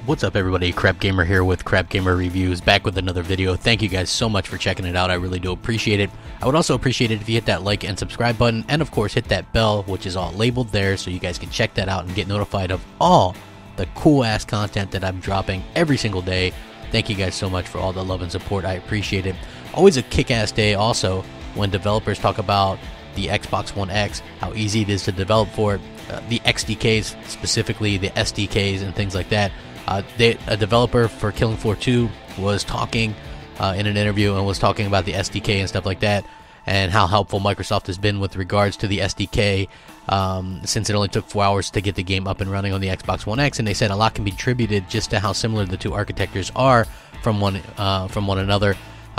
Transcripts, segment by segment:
What's up everybody, Crapgamer here with Crapgamer Reviews, back with another video. Thank you guys so much for checking it out, I really do appreciate it. I would also appreciate it if you hit that like and subscribe button, and of course hit that bell, which is all labeled there, so you guys can check that out and get notified of all the cool ass content that I'm dropping every single day. Thank you guys so much for all the love and support, I appreciate it. Always a kick-ass day also when developers talk about the Xbox One X, how easy it is to develop for it, the XDKs, specifically the SDKs and things like that. A developer for Killing Floor 2 was talking in an interview and was talking about the SDK and stuff like that, and how helpful Microsoft has been with regards to the SDK since it only took 4 hours to get the game up and running on the Xbox One X. And they said a lot can be attributed just to how similar the two architectures are from one another,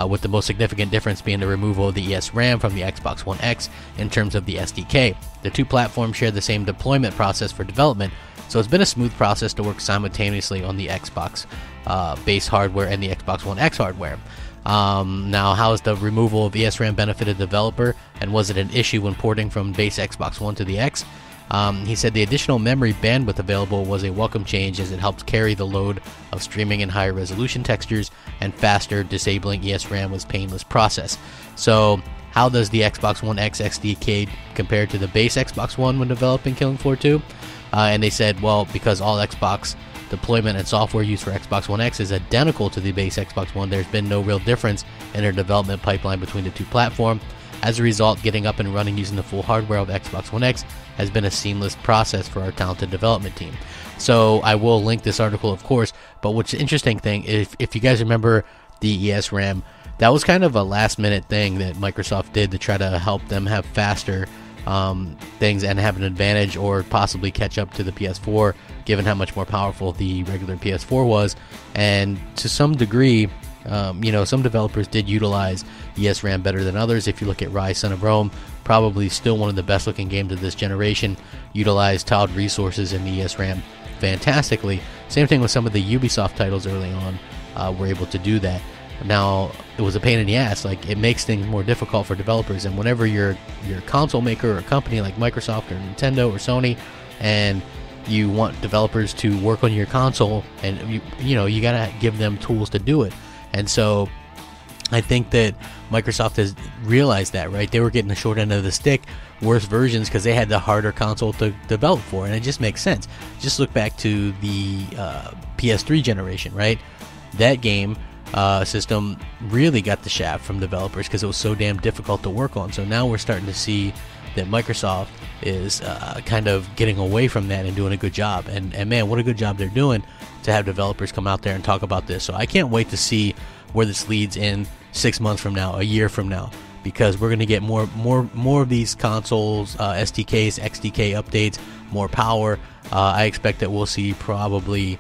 with the most significant difference being the removal of the ESRAM from the Xbox One X in terms of the SDK. The two platforms share the same deployment process for development, so it's been a smooth process to work simultaneously on the Xbox base hardware and the Xbox One X hardware. Now, how has the removal of ESRAM benefited the developer, and was it an issue when porting from base Xbox One to the X? He said the additional memory bandwidth available was a welcome change, as it helps carry the load of streaming in higher resolution textures, and faster disabling ESRAM was a painless process. So how does the Xbox One X SDK compare to the base Xbox One when developing Killing Floor 2? And they said, well, because all Xbox deployment and software used for Xbox One X is identical to the base Xbox One, there's been no real difference in their development pipeline between the two platforms. As a result, getting up and running using the full hardware of Xbox One X has been a seamless process for our talented development team. So I will link this article, of course, but what's the interesting thing, if you guys remember the ESRAM, that was kind of a last minute thing that Microsoft did to try to help them have faster things and have an advantage, or possibly catch up to the PS4, given how much more powerful the regular PS4 was. And to some degree, some developers did utilize ESRAM better than others. If you look at Rise Son of Rome, probably still one of the best looking games of this generation, utilized tiled resources in the ESRAM fantastically. Same thing with some of the Ubisoft titles early on, were able to do that. Now, it was a pain in the ass. Like, it makes things more difficult for developers, and whenever you're a console maker or a company like Microsoft or Nintendo or Sony, and you want developers to work on your console, and you gotta give them tools to do it. And so I think that Microsoft has realized that, right? They were getting the short end of the stick, worse versions, because they had the harder console to develop for, and it just makes sense. Just look back to the PS3 generation, right? That game system really got the shaft from developers because it was so damn difficult to work on. So now we're starting to see that Microsoft is kind of getting away from that and doing a good job. And man, what a good job they're doing to have developers come out there and talk about this. So I can't wait to see where this leads in 6 months from now, a year from now, because we're going to get more of these consoles, SDKs, XDK updates, more power. I expect that we'll see probably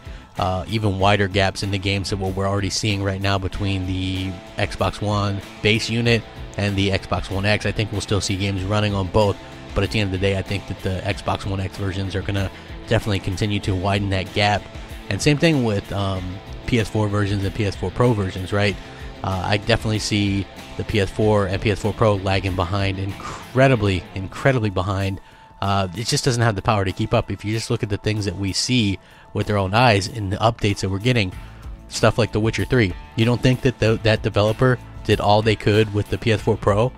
even wider gaps in the games than what we're already seeing right now between the Xbox One base unit and the Xbox One X. I think we'll still see games running on both, but at the end of the day, I think that the Xbox One X versions are going to definitely continue to widen that gap. And same thing with PS4 versions and PS4 Pro versions, right? I definitely see the PS4 and PS4 Pro lagging behind, incredibly behind. It just doesn't have the power to keep up. If you just look at the things that we see with our own eyes in the updates that we're getting, stuff like The Witcher 3, you don't think that that developer did all they could with the PS4 Pro?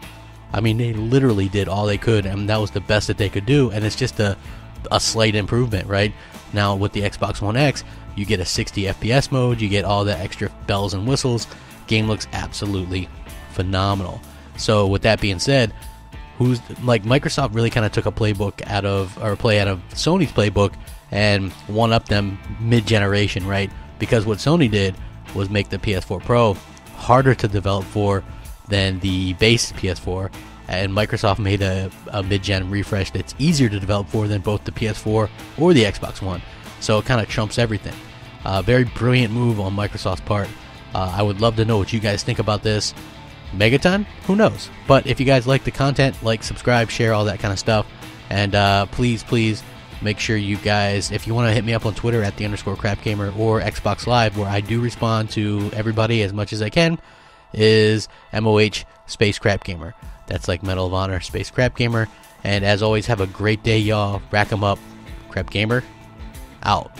I mean, they literally did all they could, and that was the best that they could do, and it's just a slight improvement, right? Now with the Xbox One X, you get a 60 FPS mode, you get all the extra bells and whistles. Game looks absolutely phenomenal. So with that being said, Microsoft really kind of took a play out of Sony's playbook and one-upped them mid-generation, right? Because what Sony did was make the PS4 Pro harder to develop for than the base PS4, and Microsoft made a mid-gen refresh that's easier to develop for than both the PS4 or the Xbox One. So it kind of trumps everything. Very brilliant move on Microsoft's part. I would love to know what you guys think about this. Megaton? Who knows? But if you guys like the content, like, subscribe, share, all that kind of stuff. And please make sure you guys, if you want to hit me up on Twitter at @the_Crapgamer or Xbox Live, where I do respond to everybody as much as I can, is MOH Space Crapgamer. That's like Medal of Honor Space Crapgamer. And as always, have a great day, y'all. Rack 'em up. Crapgamer out.